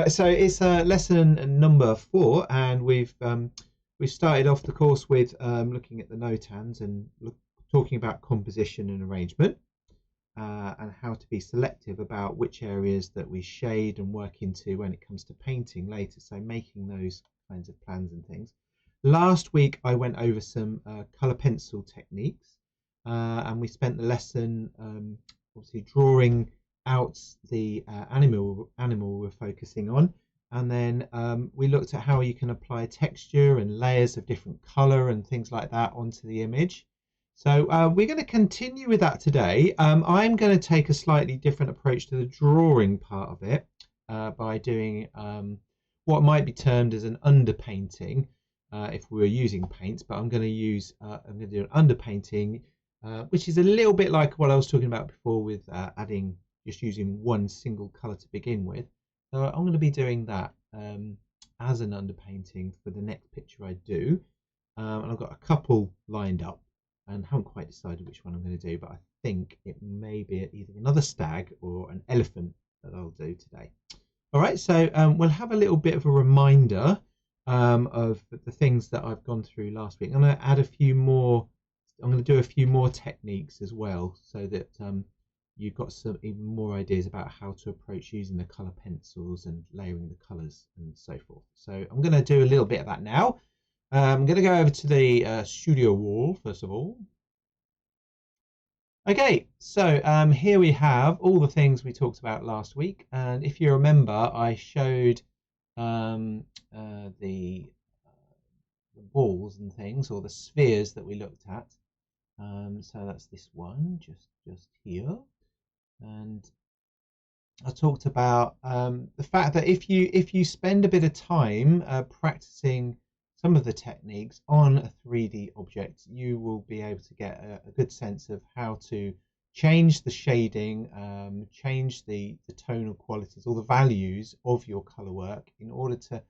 right, so it's lesson number 4, and we've started off the course with looking at the notans and talking about composition and arrangement, and how to be selective about which areas that we shade and work into when it comes to painting later. So making those kinds of plans and things. Last week I went over some colour pencil techniques, and we spent the lesson obviously drawing out the animal we're focusing on, and then we looked at how you can apply texture and layers of different colour and things like that onto the image. So we're going to continue with that today. I'm going to take a slightly different approach to the drawing part of it, by doing what might be termed as an underpainting if we were using paints, but I'm going to do an underpainting, which is a little bit like what I was talking about before with just using one single colour to begin with. So I'm going to be doing that as an underpainting for the next picture I do, and I've got a couple lined up and haven't quite decided which one I'm going to do, but I think it may be either another stag or an elephant that I'll do today. All right, so we'll have a little bit of a reminder of the things that I've gone through last week. I'm going to add a few more. I'm going to do a few more techniques as well, so that you've got some even more ideas about how to approach using the colour pencils and layering the colours and so forth. So I'm going to do a little bit of that now. I'm going to go over to the studio wall first of all. Okay, so here we have all the things we talked about last week, and if you remember, I showed the balls and things, or the spheres that we looked at. So that's this one, just here, and I talked about the fact that if you spend a bit of time practicing some of the techniques on a 3D object, you will be able to get a good sense of how to change the shading, change the tonal qualities, all the values of your colour work in order to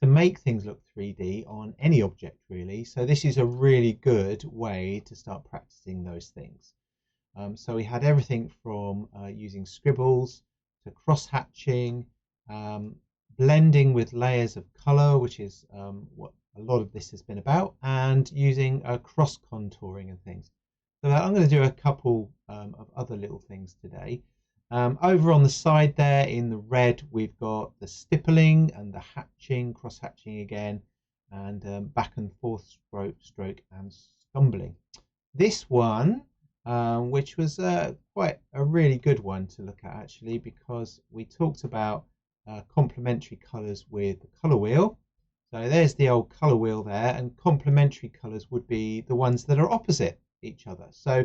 make things look 3D on any object really. So this is a really good way to start practicing those things. So we had everything from using scribbles to cross-hatching, blending with layers of colour, which is what a lot of this has been about, and using cross-contouring and things. So I'm going to do a couple of other little things today. Over on the side there in the red, we've got the stippling and the hatching, cross-hatching again, and back and forth stroke and stumbling. This one, which was quite a really good one to look at actually, because we talked about complementary colours with the colour wheel. So there's the old colour wheel there, and complementary colours would be the ones that are opposite each other. So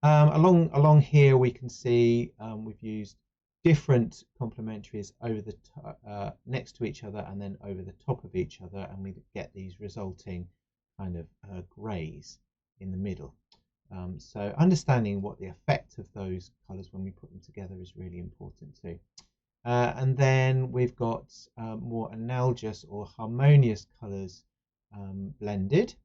along here we can see we've used different complementaries over the next to each other and then over the top of each other, and we get these resulting kind of greys in the middle. So understanding what the effect of those colours when we put them together is really important too. And then we've got more analogous or harmonious colours blended.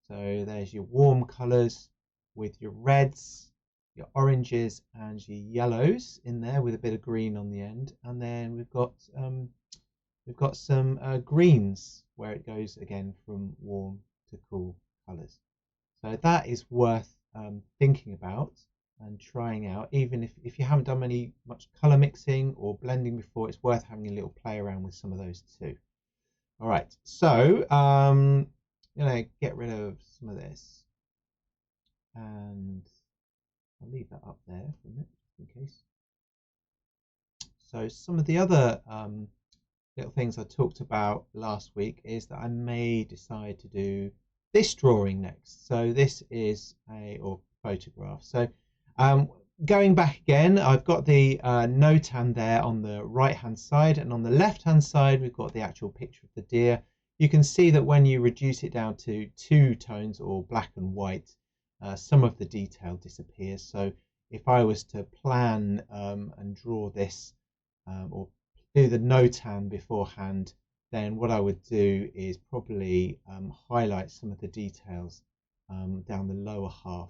So there's your warm colours with your reds, your oranges and your yellows in there with a bit of green on the end, and then we've got some greens where it goes again from warm to cool colours. So that is worth thinking about and trying out, even if you haven't done much colour mixing or blending before. It's worth having a little play around with some of those too. All right, so I'm gonna get rid of some of this, and I'll leave that up there for a minute just in case. So some of the other little things I talked about last week is that I may decide to do this drawing next. So this is or photograph. So going back again, I've got the notan there on the right hand side, and on the left hand side we've got the actual picture of the deer. You can see that when you reduce it down to 2 tones or black and white, some of the detail disappears. So if I was to plan and draw this or do the notan beforehand, then what I would do is probably highlight some of the details down the lower half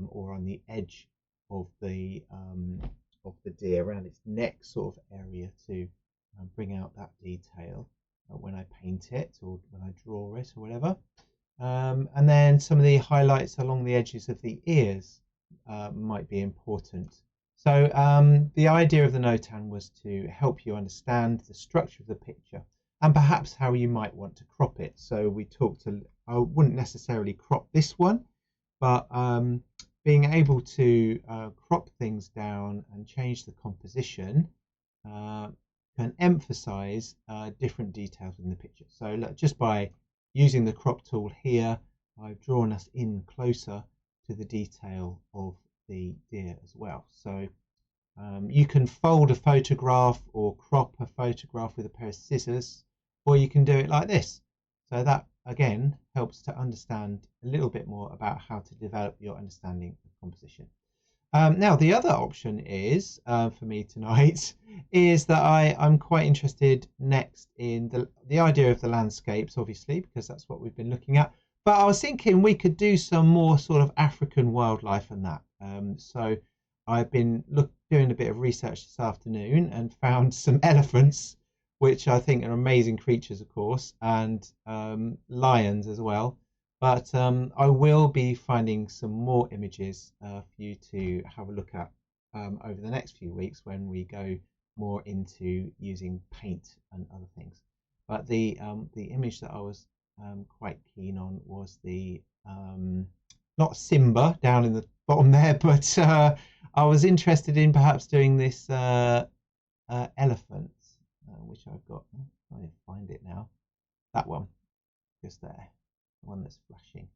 or on the edge of the deer, around its neck sort of area, to bring out that detail when I paint it or when I draw it or whatever. And then some of the highlights along the edges of the ears might be important. So the idea of the notan was to help you understand the structure of the picture and perhaps how you might want to crop it. So we talked I wouldn't necessarily crop this one, but being able to crop things down and change the composition can emphasize different details in the picture. So look, just by using the crop tool here, I've drawn us in closer to the detail of the deer as well. So you can fold a photograph or crop a photograph with a pair of scissors, or you can do it like this. So that again helps to understand a little bit more about how to develop your understanding of composition. Now the other option is for me tonight is that I'm quite interested next in the idea of the landscapes, obviously, because that's what we've been looking at. But I was thinking we could do some more sort of African wildlife and that. So I've been doing a bit of research this afternoon and found some elephants, which I think are amazing creatures, of course, and lions as well. But I will be finding some more images for you to have a look at over the next few weeks when we go more into using paint and other things. But the image that I was quite keen on was the not Simba down in the bottom there, but I was interested in perhaps doing this elephant, which I've got. I'm trying to find it now. That one, just there. The one that's flashing.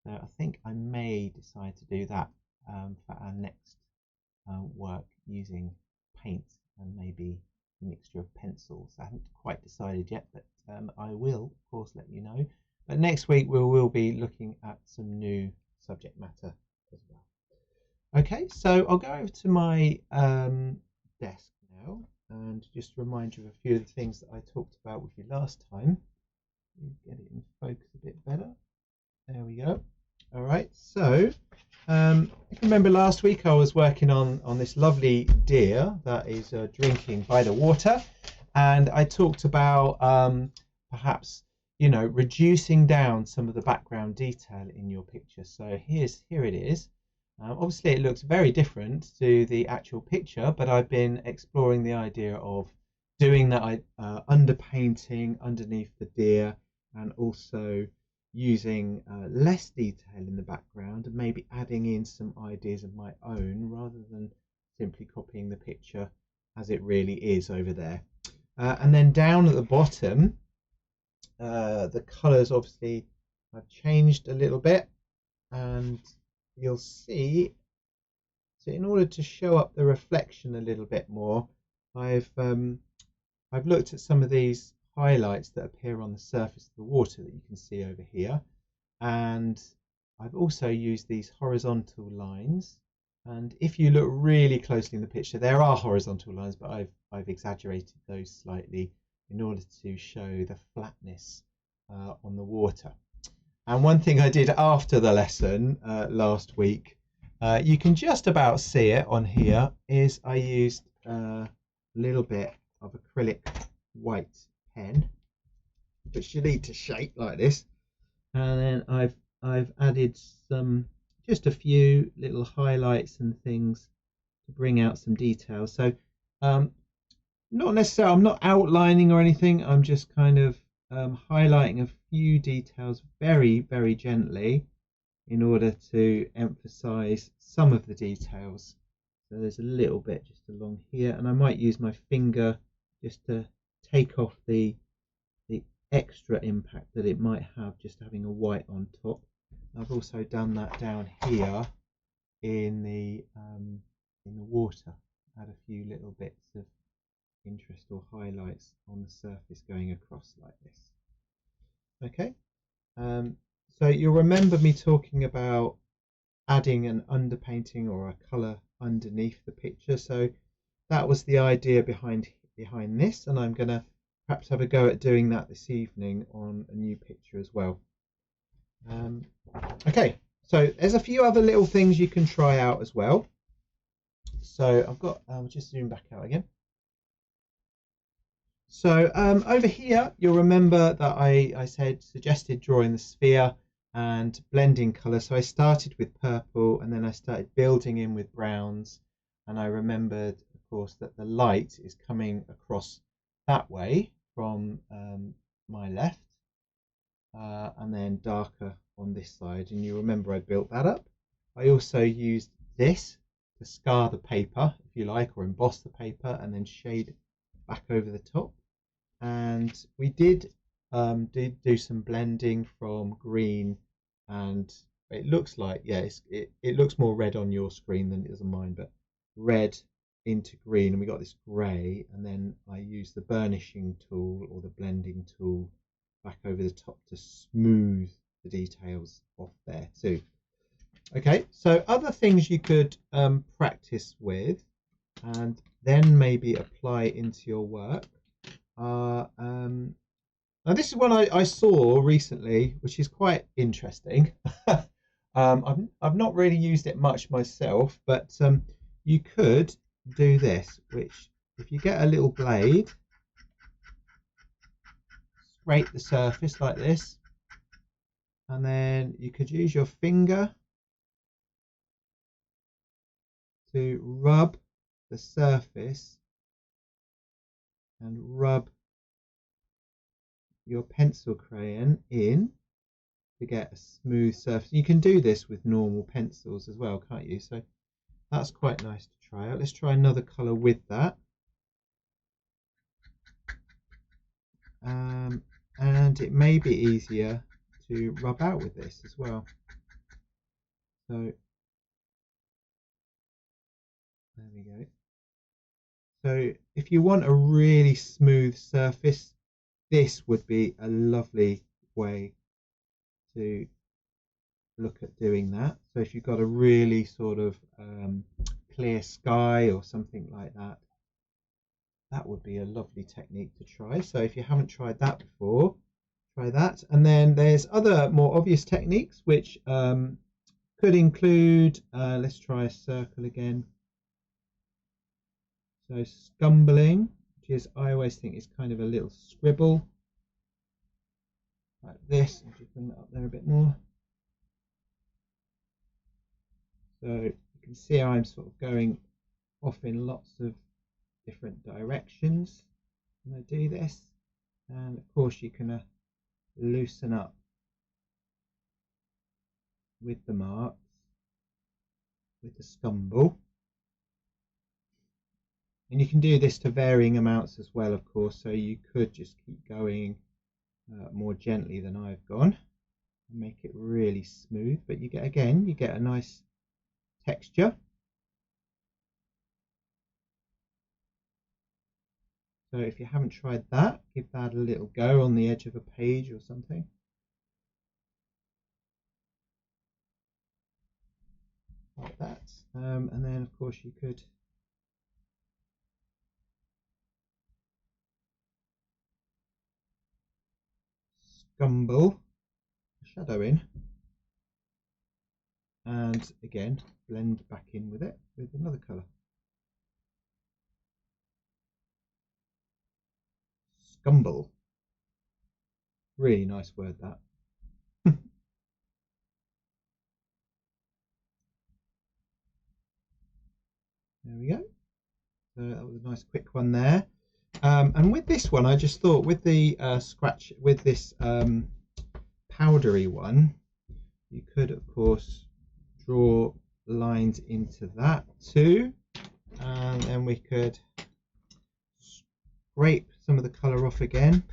So I think I may decide to do that for our next work using paint and maybe a mixture of pencils. I haven't quite decided yet, but I will of course let you know. But next week we will be looking at some new subject matter as well. Okay, so I'll go over to my desk now and just remind you of a few of the things that I talked about with you last time. Get it in focus a bit better. There we go. All right, so if you remember last week I was working on this lovely deer that is drinking by the water, and I talked about perhaps reducing down some of the background detail in your picture. So here it is. Obviously it looks very different to the actual picture, but I've been exploring the idea of doing that underpainting underneath the deer, and also using less detail in the background and maybe adding in some ideas of my own rather than simply copying the picture as it really is over there. And then down at the bottom, the colours obviously I've changed a little bit, and you'll see, so in order to show up the reflection a little bit more, I've looked at some of these highlights that appear on the surface of the water that you can see over here, and I've also used these horizontal lines, and if you look really closely in the picture there are horizontal lines, but I've exaggerated those slightly in order to show the flatness on the water. And one thing I did after the lesson last week, you can just about see it on here, is I used a little bit of acrylic white pen, which you need to shake like this, and then I've added just a few little highlights and things to bring out some details. So not necessarily, I'm not outlining or anything, I'm just kind of highlighting a few details very, very gently in order to emphasize some of the details. So there's a little bit just along here, and I might use my finger just to take off the extra impact that it might have just having a white on top. I've also done that down here in the water, add a few little bits of interest or highlights on the surface going across like this. Okay, so you'll remember me talking about adding an underpainting or a colour underneath the picture. So that was the idea behind this, and I'm going to perhaps have a go at doing that this evening on a new picture as well. Okay, so there's a few other little things you can try out as well. So I've got, just zoom back out again. So over here, you'll remember that I suggested drawing the sphere and blending colour. So I started with purple and then I started building in with browns. And I remembered, of course, that the light is coming across that way from my left and then darker on this side. And you remember I built that up. I also used this to scar the paper, if you like, or emboss the paper and then shade back over the top. And we did do some blending from green, and it looks like, yeah, it looks more red on your screen than it does on mine, but red into green, and we got this grey, and then I used the burnishing tool or the blending tool back over the top to smooth the details off there too. Okay, so other things you could practice with and then maybe apply into your work. Now this is one I saw recently, which is quite interesting. I've not really used it much myself, but you could do this, which if you get a little blade, scrape the surface like this, and then you could use your finger to rub the surface and rub your pencil crayon in to get a smooth surface. You can do this with normal pencils as well, can't you? So that's quite nice to try out. Let's try another colour with that. And it may be easier to rub out with this as well. So there we go. So if you want a really smooth surface, this would be a lovely way to look at doing that. So if you've got a really sort of clear sky or something like that, that would be a lovely technique to try. So if you haven't tried that before, try that. And then there's other more obvious techniques which could include, let's try a circle again. So scumbling, which is, I always think is kind of a little scribble like this. I'll just bring that up there a bit more. So you can see how I'm sort of going off in lots of different directions when I do this. And of course you can loosen up with the marks, with the scumble. And you can do this to varying amounts as well, of course, so you could just keep going more gently than I've gone and make it really smooth, but you get, again, you get a nice texture. So if you haven't tried that, give that a little go on the edge of a page or something. Like that. And then of course you could scumble a shadow in, and again blend back in with it with another colour. Scumble, really nice word that. There we go. So that was a nice quick one there. And with this one, I just thought with the scratch, with this powdery one, you could of course draw lines into that too, and then we could scrape some of the colour off again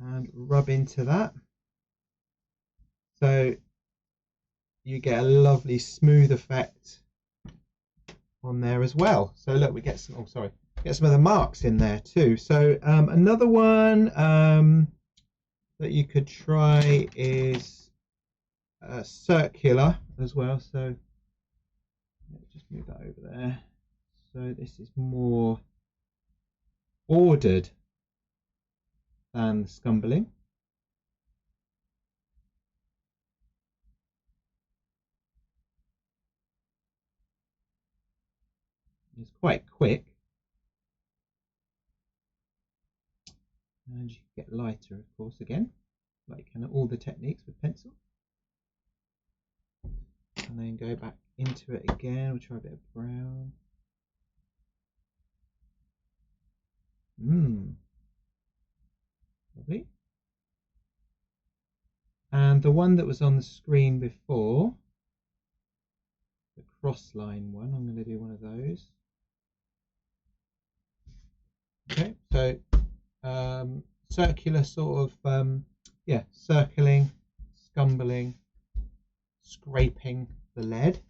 and rub into that, so you get a lovely smooth effect on there as well. So look, we get some, oh sorry, get some of the marks in there too. So another one that you could try is circular as well. So let's just move that over there. So this is more ordered than the scumbling. It's quite quick, And you can get lighter, of course, again, like kind of all the techniques with pencil. And then go back into it again. We'll try a bit of brown. Lovely. And the one that was on the screen before, the cross line one, I'm going to do one of those. Okay, so circular sort of, yeah, circling, scumbling, scraping the lead.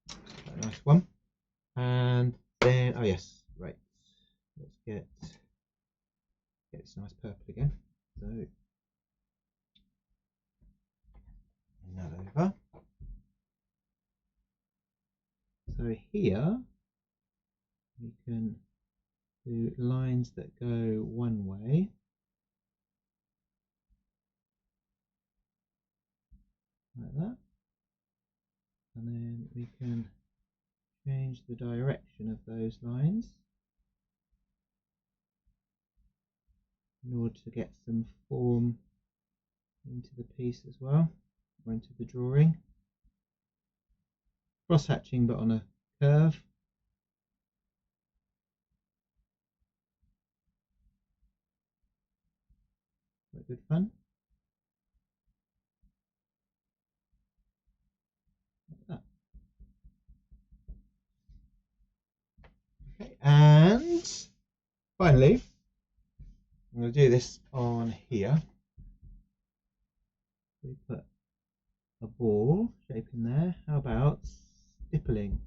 A nice one. And then, oh yes, right. Let's get this nice purple again. So that over. So here we can do lines that go one way. Like that. And then we can change the direction of those lines in order to get some form into the piece as well, or into the drawing. Cross hatching but on a curve. Quite good fun. Like that. Okay, and finally, I'm going to do this on here. We put a ball shape in there. How about stippling?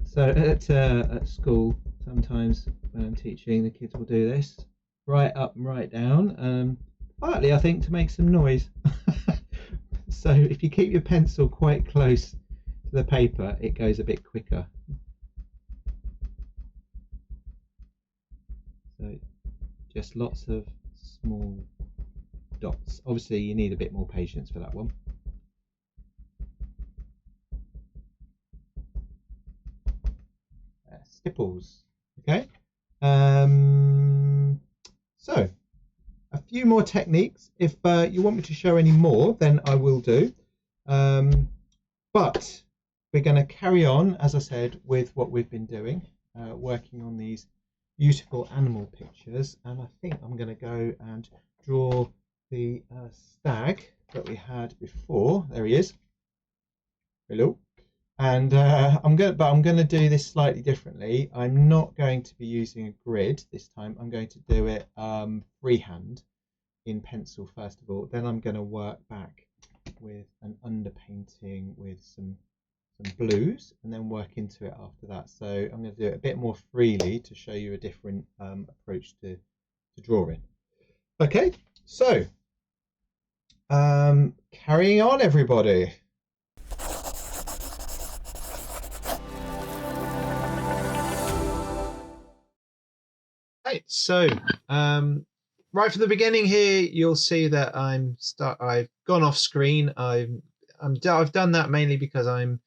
So at school, sometimes when I'm teaching, the kids will do this, right up and right down, partly I think to make some noise. So if you keep your pencil quite close to the paper, it goes a bit quicker. So just lots of small dots. Obviously you need a bit more patience for that one. Stipples. Okay. So a few more techniques. If you want me to show any more, then I will do. But we're going to carry on, as I said, with what we've been doing, working on these beautiful animal pictures. And I think I'm going to go and draw the stag that we had before. There he is. Hello. And I'm going to do this slightly differently. I'm not going to be using a grid this time. I'm going to do it freehand in pencil first of all. Then I'm going to work back with an underpainting with some blues, and then work into it after that. So I'm going to do it a bit more freely to show you a different approach to drawing. Okay, so carrying on, everybody. Right, so right from the beginning here, you'll see that I've gone off screen. I've done that mainly because I'm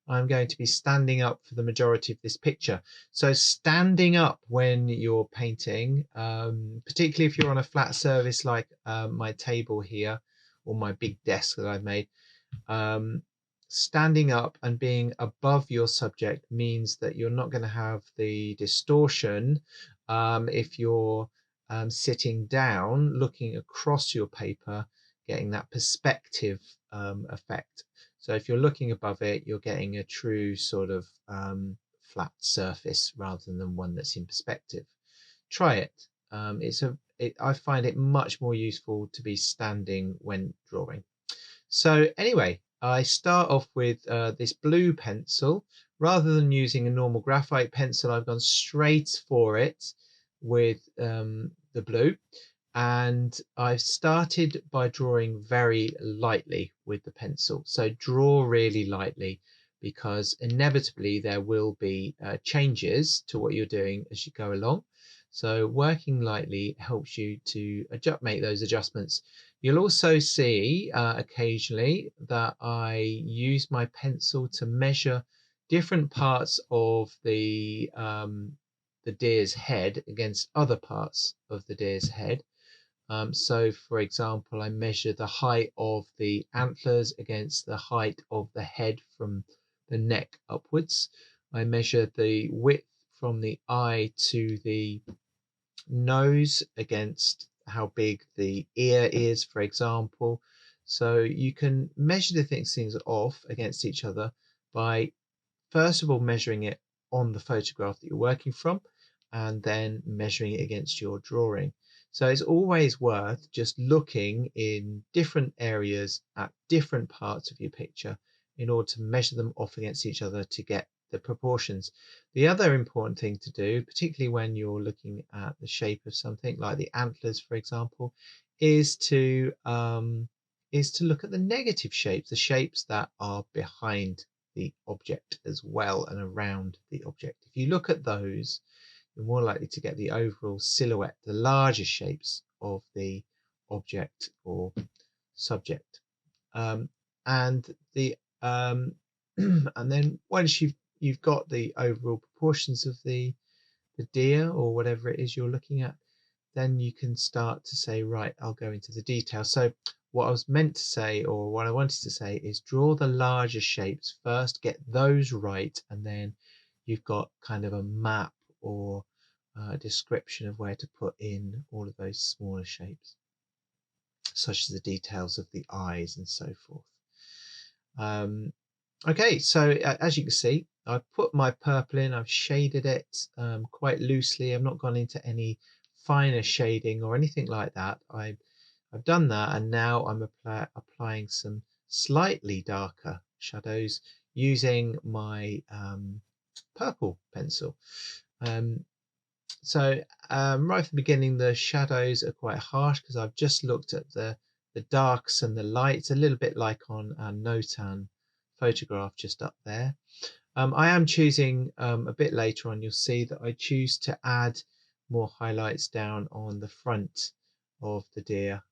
going to be standing up for the majority of this picture. So standing up when you're painting, particularly if you're on a flat surface like my table here or my big desk that I've made, standing up and being above your subject means that you're not going to have the distortion if you're sitting down looking across your paper, getting that perspective effect. So if you're looking above it, you're getting a true sort of flat surface rather than one that's in perspective. Try it. I find it much more useful to be standing when drawing. So anyway, I start off with this blue pencil. Rather than using a normal graphite pencil, I've gone straight for it with the blue. And I've started by drawing very lightly with the pencil. So draw really lightly, because inevitably there will be changes to what you're doing as you go along. So working lightly helps you to make those adjustments. You'll also see occasionally that I use my pencil to measure different parts of the deer's head against other parts of the deer's head. So for example, I measure the height of the antlers against the height of the head from the neck upwards. I measure the width from the eye to the nose against how big the ear is, for example. So you can measure the things off against each other by first of all measuring it on the photograph that you're working from, and then measuring it against your drawing. So it's always worth just looking in different areas at different parts of your picture in order to measure them off against each other to get the proportions. The other important thing to do, particularly when you're looking at the shape of something like the antlers, for example, is to look at the negative shapes, the shapes that are behind the object as well and around the object. If you look at those, you're more likely to get the overall silhouette, the larger shapes of the object or subject. And the and then once you've got the overall proportions of the deer or whatever it is you're looking at, then you can start to say, right, I'll go into the detail. So what I was meant to say, or what I wanted to say, is draw the larger shapes first, get those right, and then you've got kind of a map or a description of where to put in all of those smaller shapes, such as the details of the eyes and so forth. Okay, so as you can see, I've put my purple in, I've shaded it quite loosely. I've not gone into any finer shading or anything like that. I've done that, and now I'm applying some slightly darker shadows using my purple pencil. So right from the beginning, the shadows are quite harsh because I've just looked at the darks and the lights, a little bit like on a Notan photograph just up there. I am choosing a bit later on, you'll see that I choose to add more highlights down on the front of the deer,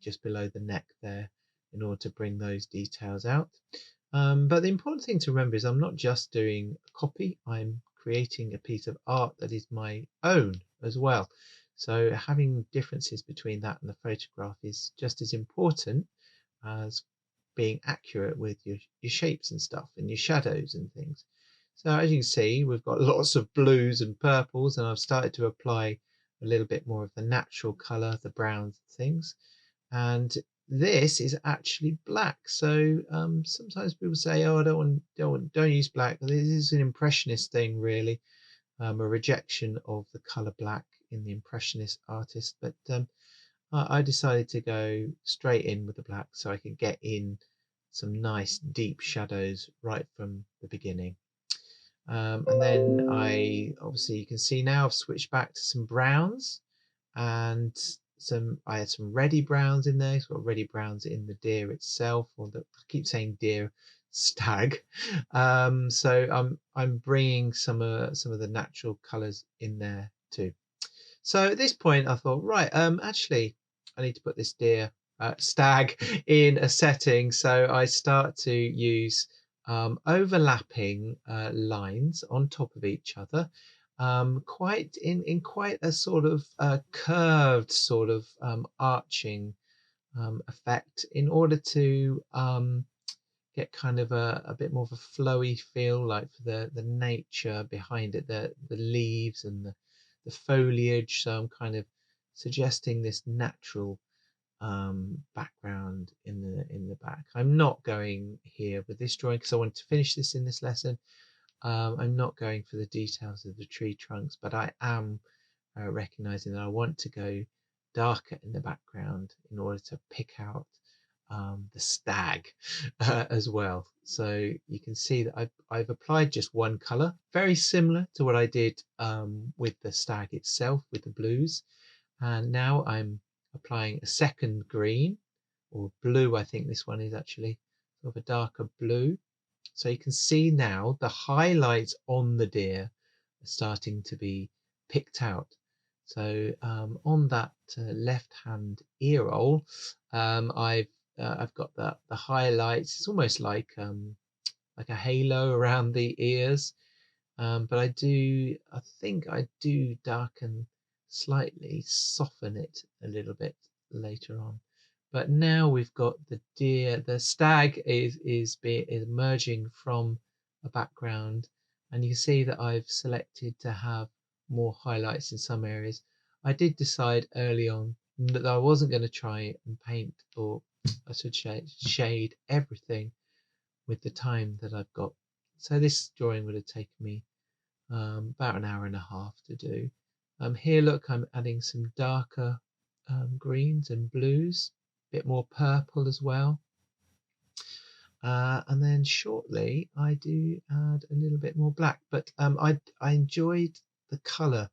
just below the neck there, in order to bring those details out. But the important thing to remember is I'm not just doing a copy, I'm creating a piece of art that is my own as well. So having differences between that and the photograph is just as important as being accurate with your shapes and stuff and your shadows and things. So as you can see, we've got lots of blues and purples, and I've started to apply a little bit more of the natural color, the browns and things. And this is actually black. So sometimes people say, oh, don't use black. This is an impressionist thing, really, a rejection of the color black in the impressionist artist. But I decided to go straight in with the black so I could get in some nice deep shadows right from the beginning. And then obviously you can see now I've switched back to some browns, and I had some reddy browns in there. So I've got reddy browns in the deer itself, or I keep saying deer, stag. So I'm bringing some of the natural colours in there too. So at this point I thought, right, actually I need to put this deer stag in a setting. So I start to use overlapping lines on top of each other, quite in quite a sort of curved sort of arching effect, in order to get kind of a bit more of a flowy feel, like for the nature behind it, the leaves and the foliage. So I'm kind of suggesting this natural background in the back. I'm not going here with this drawing because I want to finish this in this lesson. I'm not going for the details of the tree trunks, but I am recognizing that I want to go darker in the background in order to pick out the stag as well. So you can see that I've applied just one color, very similar to what I did with the stag itself, with the blues. And now I'm applying a second green, or blue. I think this one is actually sort of a darker blue. So you can see now the highlights on the deer are starting to be picked out. So on that left hand ear roll, I've got the highlights. It's almost like like a halo around the ears. But I think I do darken slightly, soften it a little bit later on. But now we've got the deer, the stag is emerging from a background, and you can see that I've selected to have more highlights in some areas. I did decide early on that I wasn't going to try and paint, or I should shade everything with the time that I've got. So this drawing would have taken me about an hour and a half to do. Here, look, I'm adding some darker greens and blues, a bit more purple as well. And then shortly I do add a little bit more black, but I enjoyed the colour,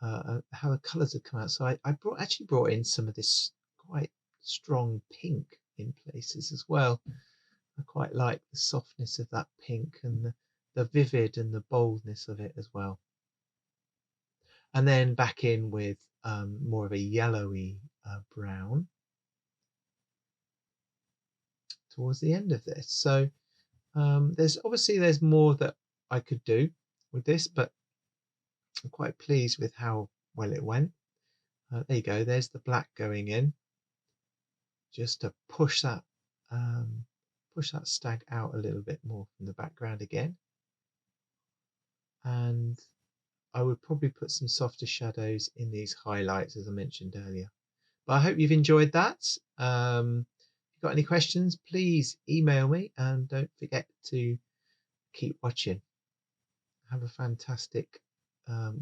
how the colours have come out. So I actually brought in some of this quite strong pink in places as well. I quite like the softness of that pink and the vivid and the boldness of it as well. And then back in with more of a yellowy brown towards the end of this. So there's more that I could do with this, but I'm quite pleased with how well it went. There you go. There's the black going in, just to push that stag out a little bit more from the background again. And I would probably put some softer shadows in these highlights, as I mentioned earlier. But I hope you've enjoyed that. If you've got any questions, please email me, and don't forget to keep watching. Have a fantastic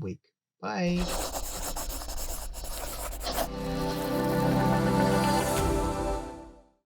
week. Bye.